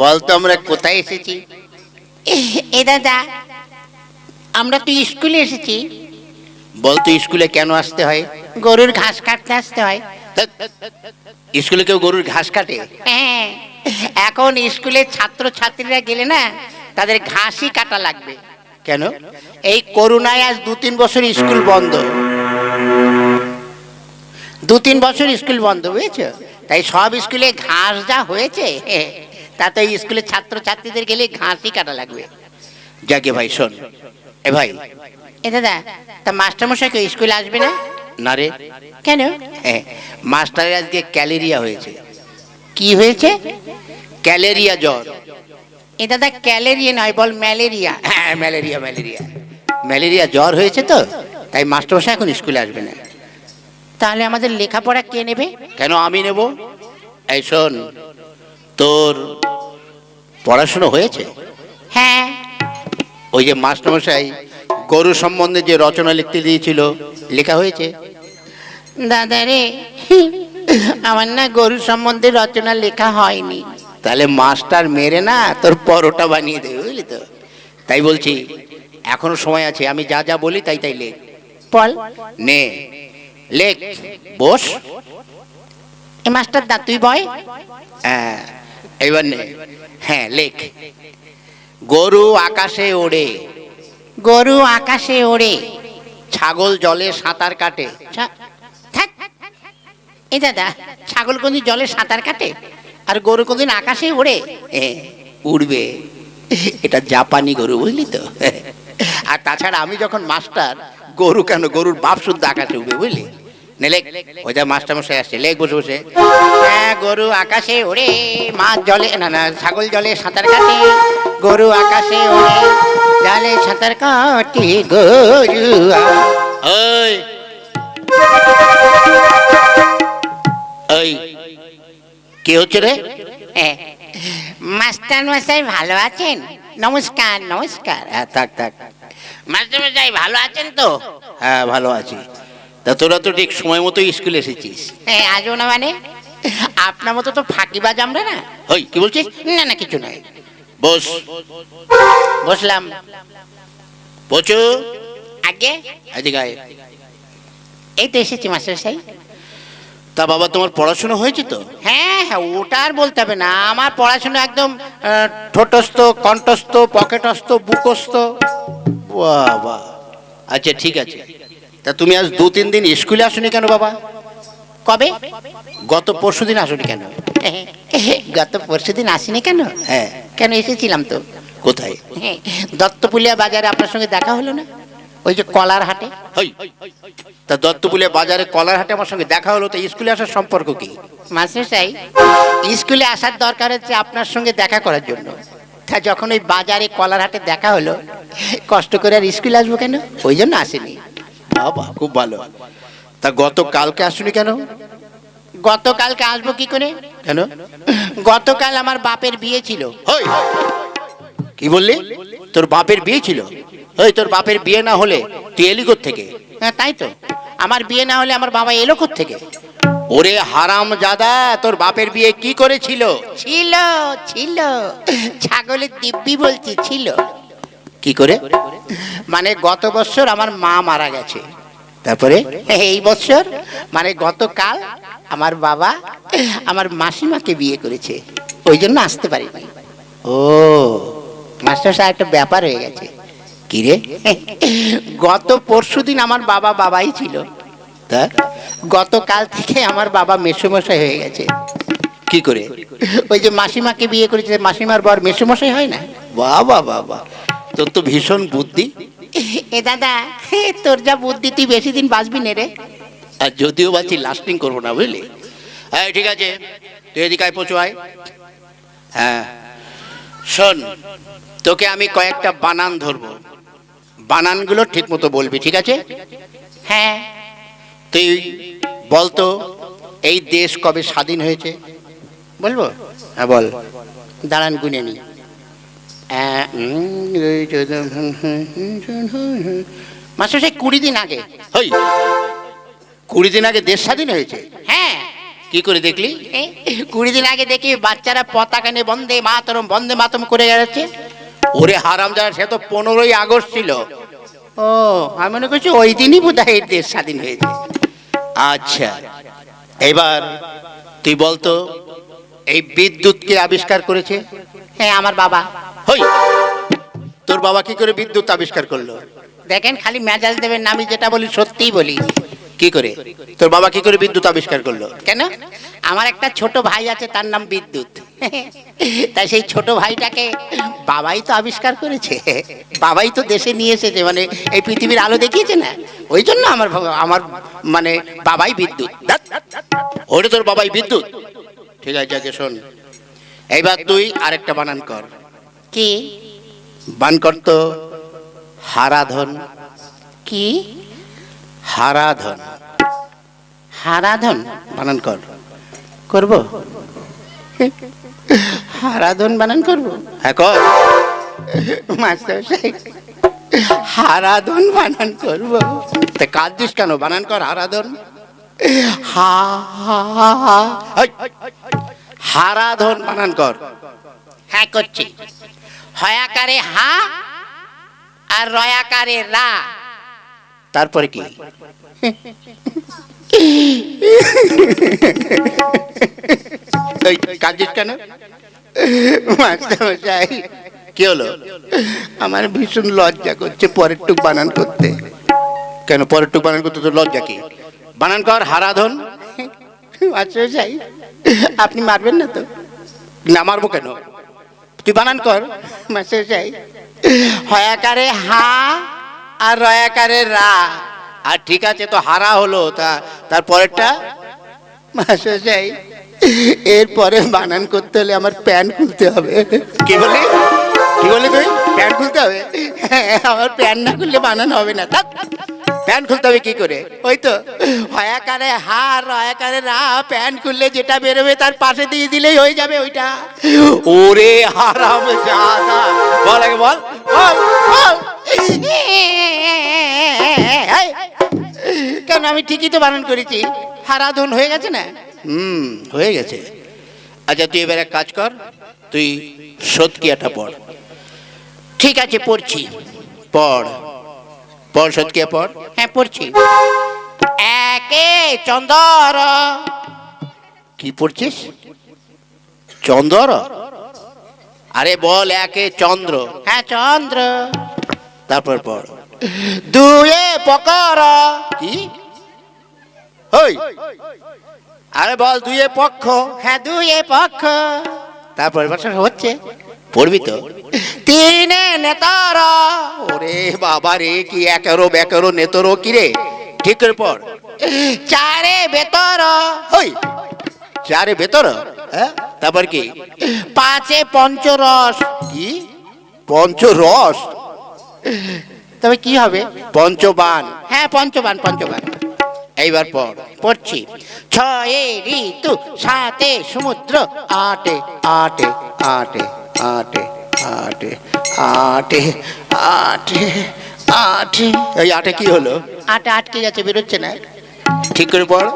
বলতো আমরা কোথায় এসেছি? এ দাদা, আমরা তো স্কুলে এসেছি। বলতো স্কুলে কেন আসতে হয়? গরুর ঘাস কাটতে আসতে হয়। ধ্যাৎ, স্কুলে কেউ গরুর ঘাস কাটে? হ্যাঁ, এখন স্কুলের ছাত্র ছাত্রীরা গেলে না, তাদের ঘাসই কাটা লাগবে। কেন? এই করোনায় আজ 2-3 বছর স্কুল বন্ধ। 2-3 বছর স্কুল বন্ধ, বুঝেছো? তাই সব স্কুলে ঘাস যা হয়েছে, তাতে স্কুলের ছাত্র ছাত্রীদের গেলে ঘাসই কাটা লাগবে। যাকে ভাই শোন, এ ভাই, এ দাদা, তা মাস্টারমশাই কেউ স্কুলে আসবে না? না রে, কেন? মাস্টারের আজকে ক্যালেরিয়া হয়েছে। কি হয়েছে? ক্যালেরিয়া জ্বর। এ দাদা, ক্যালেরিয়া নয়, বল ম্যালেরিয়া। হ্যাঁ, ম্যালেরিয়া ম্যালেরিয়া ম্যালেরিয়া জ্বর হয়েছে, তো তাই মাস্টারমশাই এখন স্কুলে আসবে না। তাহলে আমাদের লেখাপড়া কে নেবে? কেন আমি নেব? এই শোন, তোর পড়াশুনো হয়েছে? হ্যাঁ। ওই যে মাস্টারমশাই গরু সম্বন্ধে যে রচনা লিখতে দিয়েছিল, লেখা হয়েছে? দাদা রে, আমার না গরু সম্বন্ধে রচনা লেখা হয়নি। তাহলে মাস্টার মেরে না তোর পরোটা বানিয়ে দেবে, বুঝলি তো? তাই বলছি, এখনো সময় আছে, আমি যা যা বলি তাই তাই লেখ। বল। নে, লেখ, বস। এ মাস্টার দা, তুই বয়। হ্যাঁ, এবার নে। হ্যাঁ, লেখ। গরু আকাশে ওড়ে, গরু আকাশে ওড়ে, ছাগল জলে সাঁতার কাটে। থাক। এ দাদা, ছাগল কোনদিন জলে সাঁতার কাটে? আর গরু কোনদিন আকাশে ওড়ে? উড়বে, এটা জাপানি গরু, বুঝলি তো? আর তাছাড়া আমি যখন মাস্টার, গরু কেন, গরুর বাপ শুদ্ধ আকাশে উঠবে, বুঝলি? নে লেখ, ওই যা মাস্টার মশাই আসছে, লেখ বসে বসে। হ্যাঁ, গরু আকাশে ওড়ে, মাছ জলে, না, ছাগল জলে সাঁতার কাটে, গরু আকাশে ওড়ে, জলে সাঁতার কাটে গরু। ওই ওই কে হচ্ছে রে? মাস্টার মশাই ভালো আছেন? নমস্কার নমস্কার। হ্যাঁ, থাক থাক। মাস্টার মশাই ভালো আছেন তো? হ্যাঁ, ভালো আছি। তা তোরা তো ঠিক সময় মতো স্কুলে এসেছিস। হ্যাঁ, আসবো না মানে? আপনার মতো তো ফাঁকিবাজ আমরা না। ওই কি বলছিস? না না, কিছু নাই। বস। বসলাম। পচু, আগে এদিকে আয়। এই তো এসেছি মাস্টার মশাই। তা বাবা, তোমার পড়াশোনা হয়েছে তো? হ্যাঁ হ্যাঁ, ওটা আর বলতে হবে না। আমার পড়াশোনা একদম ঠোঁটস্থ, কণ্ঠস্থ, পকেটস্থ, বুকস্থ। বাবা, আচ্ছা ঠিক আছে। তা তুমি আজ 2-3 দিন স্কুলে আসোনি কেন বাবা? কবে? গত পরশু দিন আসোনি কেন? গত পরশুদিন আসিনি কেন? হ্যাঁ। কেন, এসেছিলাম তো। কোথায়? দত্তপুলিয়া বাজারে আপনার সঙ্গে দেখা হলো না? ওই যে কলার হাটে। হই, তা দত্তপুলিয়া বাজারে কলার হাটে আমার সঙ্গে দেখা হলো, তো স্কুলে আসার সম্পর্ক কি? মাস্টার সাহেব, স্কুলে আসার দরকার হচ্ছে আপনার সঙ্গে দেখা করার জন্য। তা যখন ওই বাজারে কলার হাটে দেখা হলো, কষ্ট করে আর স্কুলে আসবো কেন, ওই জন্য আসেনি। বাবা, খুব ভালো। তা গতকালকে আসোনি কেন? গতকালকে আসবো কি করে? কেন? গতকাল আমার বাপের বিয়ে ছিল। হই, কি বললি? তোর বাপের বিয়ে ছিল? ওই, তোর বাপের বিয়ে না হলে তুই এলি থেকে? হ্যাঁ, তাই তো। আমার বিয়ে না হলে আমার বাবা এলো থেকে? ওরে হারাম জাদা, তোর বাপের বিয়ে কি করেছিল? ছিল ছিল, ছাগলের দিব্যি বলছি, ছিল। কি করে? মানে গত বছর আমার মা মারা গেছে, তারপরে? এই বছর মানে গতকাল আমার বাবা আমার মাসিমাকে বিয়ে করেছে, ওই জন্য আসতে পারিনি। ও মাস্টার সাহেব, একটা ব্যাপার হয়ে গেছে। কি রে? গত পরশুদিন আমার বাবা বাবাই ছিল, তা গতকাল থেকে আমার বাবা মেসোমশাই হয়ে গেছে। কি করে? ওই যে মাসিমাকে বিয়ে করেছে, মাসিমার বর মেসোমশাই হয় না? বাবা বাবা, তোর তো ভীষণ বুদ্ধি। এ দাদা, তোর যা বুদ্ধি, তুই বেশি দিন বাঁচবি না রে। আর যদিও বাঁচি, লাস্টিং করবো না, বুঝলি? হ্যাঁ, ঠিক আছে, তুই এদিকে আয়, পৌঁছো আয়। হ্যাঁ শোন, তোকে আমি কয়েকটা বানান ধরবো, বানানগুলো ঠিক মতো বলবি, ঠিক আছে? হ্যাঁ। তুই বলতো, এই দেশ কবে স্বাধীন হয়েছে? বলবো? হ্যাঁ বল। দাঁড়ান, গুনে নি। মাস্টার সাহেব, 20 দিন আগে। হই, 20 দিন আগে দেশ স্বাধীন হয়েছে? হ্যাঁ। কি করে দেখলি? 20 দিন আগে দেখি বাচ্চারা পতাকা নিয়ে বন্দে মাতরম করে গেছে। ওরে হারামজাদা, সে তো 15ই আগস্ট ছিল। ও, আমি মনে করছি ওই দিনই বোধহয় এই দেশ স্বাধীন হয়েছে। আচ্ছা, এবার তুই বলতো এই বিদ্যুৎকে আবিষ্কার করেছে? হ্যাঁ, আমার বাবা। হই, তোর বাবা কি করে বিদ্যুৎ আবিষ্কার করলো? দেখেন, খালি মেজাজ দেবেন না, আমি যেটা বলি সত্যিই বলি। কি করে? তোর বাবা কি করে বিদ্যুৎ আবিষ্কার করলো? কেন? আমার একটা ছোট ভাই আছে, তার নাম বিদ্যুৎ। তাই সেই ছোট ভাইটাকে বাবাই তো আবিষ্কার করেছে, বাবাই তো দেশে নিয়ে এসেছে, মানে এই পৃথিবীর আলো দেখিয়েছে না, ওই জন্য আমার মানে বাবাই বিদ্যুৎ। ওরে তোর বাবাই বিদ্যুৎ? ঠিক আছে, আগে শোন, এইবার তুই আরেকটা বানান কর। কি বান কর তো হারাধন। কি? হারাধন হারাধন বানান কর। করব? হারাধন বানান করব? হ্যাঁ কর। মাস্টার সাহেব, হারাধন বানান করব? তা কাজ দিস কেন? বানান কর হারাধন। হা হা হা। হাই, হারাধন বানান কর। হ্যাঁ, করছি। হয়াকারে হা আর রয়াকারে রা। তারপরে কি? এই, কাজ দিস কেন? মাস্টারমশাই, কি হলো? আমার ভীষণ লজ্জা করছে পরের টুক বানান করতে। কেন পরের টুক বানান করতে তোর লজ্জা কি? বানান কর হারাধন। মাস্টারমশাই, আপনি মারবেন না তো? না, মারবো কেন? তুই বানান কর। মাস্টারমশাই, হয়াকারে হা আর রয়াকারে রা। আর ঠিক আছে, তো হারা হলো, তারপরেরটা? মাস্টারমশাই, এরপরে বানান করতে হলে আমার প্যান্ট খুলতে হবে। কি বললি? কি বললি তুই? প্যান্ট খুলতে হবে? হ্যাঁ, আমার প্যান্ট না খুললে বানান হবে না। ধ্যাৎ, প্যান্ট খুলতে হবে কি করে? ওই তো হয়াকারে হা আর রয়াকারে রা, প্যান্ট খুললে যেটা বেরোবে তার পাশে দিয়ে দিলেই হয়ে যাবে ওইটা। ওরে হারামজাদা, বল আগে বল, বল বল। কেন, আমি ঠিকই তো বানান করেছি, হারাধন হয়ে গেছে না? হয়ে গেছে। আচ্ছা, তুই এবার এক কাজ কর, তুই সৎকিয়াটা পড়। ঠিক আছে, পড়ছি। পড় পড়, সৎকিয়া পড়। হ্যাঁ, পড়ছি। একে চন্দর। কি পড়ছিস? চন্দ্র? আরে বল, একে চন্দ্র। হ্যাঁ, চন্দ্র। তারপর পড়। দুয়ে পকর। কি? ওই, আরে বল দুয়ে পক্ষ। হ্যাঁ, দুয়ে পক্ষ। তারপর বছর হচ্ছে। পড়বি তো? তিনে নেতর। ওরে বাবা রে, কি একেরো বেকেরো নেতরো কি রে? ঠিক করে পড়। চারে বেতর। ওই, চারে ভেতর? হ্যাঁ, তারপর কি? পাঁচে পঞ্চরস। কি? পঞ্চরস? তবে কি হবে? পঞ্চবান। হ্যাঁ, পঞ্চবান, পঞ্চবান। এইবার পড়। পড়ছি। ছয়ে ঋতু, সাতে সমুদ্র, আটে আটে আটে আটে আটে আটে আটে আটে। এই আটে কি হলো? আটে আটকে যাচ্ছে, বেরোচ্ছে না। ঠিক করে পড়।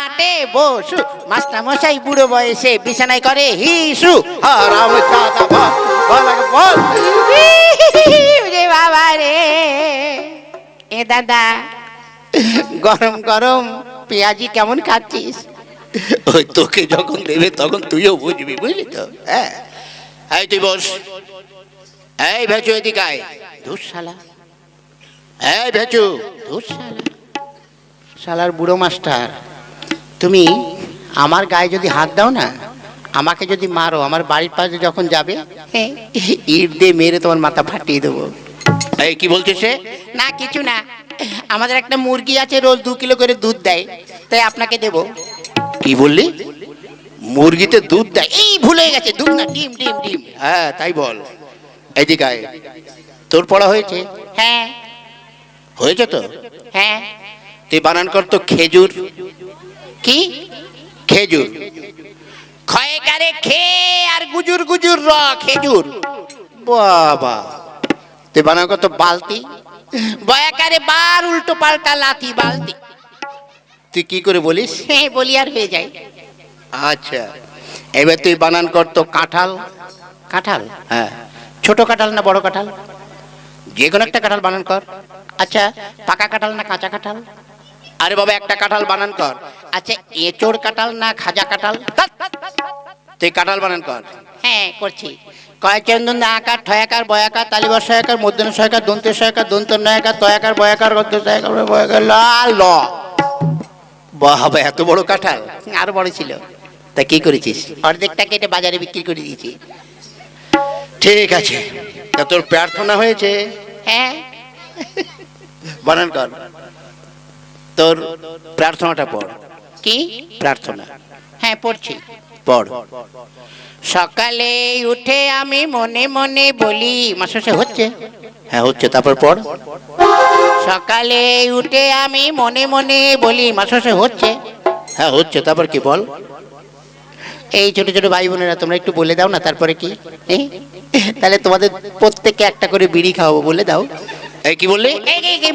আটে বসু, মাস্টার মশাই বুড়ো বয়সে বিছানায় করে হিসু। হারামজাদা, বল বল আগে বল। রে বাবা রে, এ দাদা, গরম গরম পেঁয়াজি কেমন খাচ্ছিস? ওই তোকে যখন দেবে তখন তুইও বুঝবি, বুঝলি তো? হ্যাঁ, এই তুই বস। এই ভেচু, এদিকে আয়। ধুর শালা, এই ভেচু। ধুর শালা, শালার বুড়ো মাস্টার, তুমি আমার গায়ে যদি হাত দাও না, আমাকে যদি মারো, আমার বাড়ির পাশে যখন যাবে, ইট দিয়ে মেরে তোমার মাথা ফাটিয়ে দেবো। এই কি বলছিস সে? না, কিছু না। আমাদের একটা মুরগি আছে, রোজ 2 কিলো করে দুধ দেয়, তাই আপনাকে দেবো। কি বললি? মুরগিতে দুধ দেয়? এই ভুলে গেছে, দুধ না, ডিম ডিম ডিম। হ্যাঁ, তাই বল। এদিকে আয়। তোর পড়া হয়েছে? হ্যাঁ হয়েছে তো? হ্যাঁ। তুই বানান কর তো খেজুর। কি? খেজুর। ক্ষয়কারে খে আর গুজুর গুজুর র, খেজুর। বাবা, তুই বানান কর তো বালতি। বয়াকারে বার উল্টো পাল্টা লাথি, বালতি। তুই কি করে বলিস? হ্যাঁ বলি আর হয়ে যায়। আচ্ছা, এবার তুই বানান কর তো কাঁঠাল। কাঁঠাল? হ্যাঁ, ছোট কাঁঠাল না বড় কাঁঠাল? যে কোনো একটা কাঁঠাল বানান কর। আচ্ছা, পাকা কাঁঠাল না কাঁচা কাঁঠাল? আরে বাবা, একটা কাঁঠাল বানান কর। আচ্ছা, এঁচোড় কাঁঠাল না খাজা কাঁঠাল? তুই কাঁঠাল বানান কর। হ্যাঁ করছি। কয়চন্দন আকার ঠয়াকার বয়াকার তালিবর সয়াকার মধ্যন সয়াকার দন্তে সয়াকার দন্ত নয়াকার তয়াকার বয়াকার গদ্য সয়াকার বয়াকার লাল ল। বাবা, এত বড় কাঁঠাল! আরো বড় ছিল। তা কি করেছিস? অর্ধেকটা কেটে বাজারে বিক্রি করে দিয়েছি। ঠিক আছে, তা তোর প্রার্থনা হয়েছে? হ্যাঁ। বানান কর, তোর প্রার্থনাটা পড়। কি প্রার্থনা? হ্যাঁ পড়ছি। পড়। সকালে উঠে আমি মনে মনে বলি, মাসে হচ্ছে? হ্যাঁ হচ্ছে, তারপর পড়। সকালে উঠে আমি মনে মনে বলি, মাসে হচ্ছে? হ্যাঁ হচ্ছে, তারপর কি বল? এই ছোট ছোট ভাই বোনেরা তোমরা একটু বলে দাও না, তারপরে কি? তাহলে তোমাদের প্রত্যেককে একটা করে বিড়ি খাওয়াবো, বলে দাও। এই কি বললি?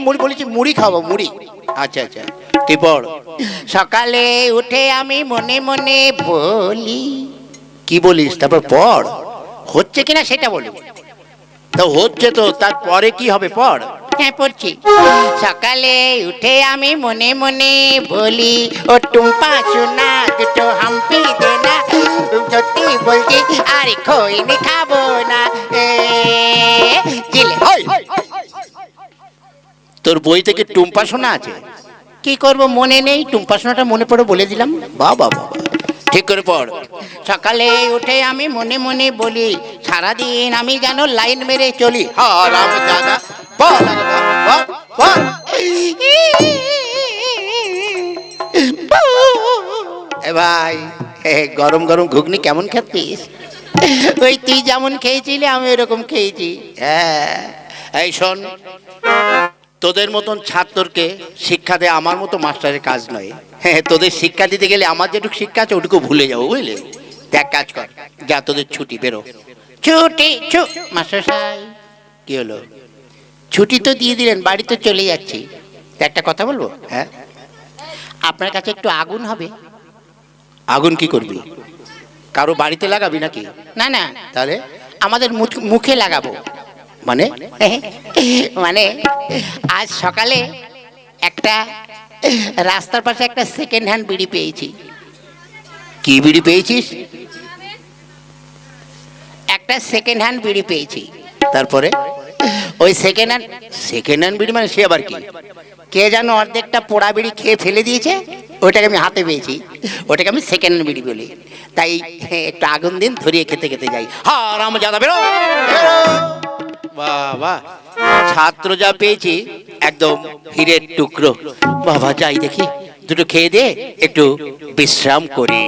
মুড়ি বলেছি, মুড়ি খাওয়াবো, মুড়ি। আচ্ছা আচ্ছা, তুই পড়। সকালে উঠে আমি মনে মনে বলি। কি বলিস? তারপর পড়। হচ্ছে কিনা সেটা বলি। তো হচ্ছে তো, তারপরে কি হবে? পড়। হ্যাঁ পড়ছি। সকালে উঠে আমি মনে মনে বলি, ও টুম্পা সোনা দুটো হাম্পি দে না, সত্যি বলছি আর খইনি খাবো না। জিলে ওই তোর বই থেকে টুম্পা শোনা আছে? কি করব, মনে নেই। টুম্পা সোনাটা মনে পড়ে বলে দিলাম। বাবা বাবা, ঠিক করে পড়। সকালে উঠে আমি মনে মনে বলি, সারাদিন আমি যেন লাইন মেরে চলি। রাম দাদা, বল বল বল। এ ভাই, গরম গরম ঘুগনি কেমন খেতিস? ওই তুই যেমন খেয়েছিলি আমি এরকম খেয়েছি। হ্যাঁ, এই শোন, তোদের মতন ছাত্রকে শিক্ষা দেয় আমার মতো মাস্টারের কাজ নয়। হ্যাঁ, তোদের শিক্ষা দিতে গেলে আমার যেটুকু শিক্ষা আছে ওটুকু ভুলে যাবো, বুঝলি? দেখ, কাজ কর, যা, তোদের ছুটি, বেরো। ছুটি মাস্টার সাহেব, কি হলো? ছুটি তো দিয়ে দিলেন, বাড়ি তো চলে যাচ্ছি। তা একটা কথা বলবো? হ্যাঁ, আপনার কাছে একটু আগুন হবে? আগুন কি করবি? কারো বাড়িতে লাগাবি নাকি? না না, তাহলে? আমাদের মুখে লাগাবো। মানে? মানে আজ সকালে একটা রাস্তার পাশে একটা সেকেন্ড হ্যান্ড বিড়ি পেয়েছি। কি বিড়ি পেয়েছিস? একটা সেকেন্ড হ্যান্ড বিড়ি পেয়েছি। তারপরে? ওই সেকেন্ড হ্যান্ড বিড়ি মানে সে আবার কি? কে যেন অর্ধেকটা পোড়া বিড়ি খেয়ে ফেলে দিয়েছে, ওইটাকে আমি হাতে পেয়েছি, ওটাকে আমি সেকেন্ড হ্যান্ড বিড়ি বলি। তাই একটু আগুন দিন, ধরিয়ে খেতে খেতে যাই। হ্যাঁ, রাম দাদা, বেরো বেরো। বাবা, ছাত্র যা পেয়েছি একদম হীরের টুকরো। বাবা, যাই দেখি, দুটো খেয়ে দে, একটু বিশ্রাম করি।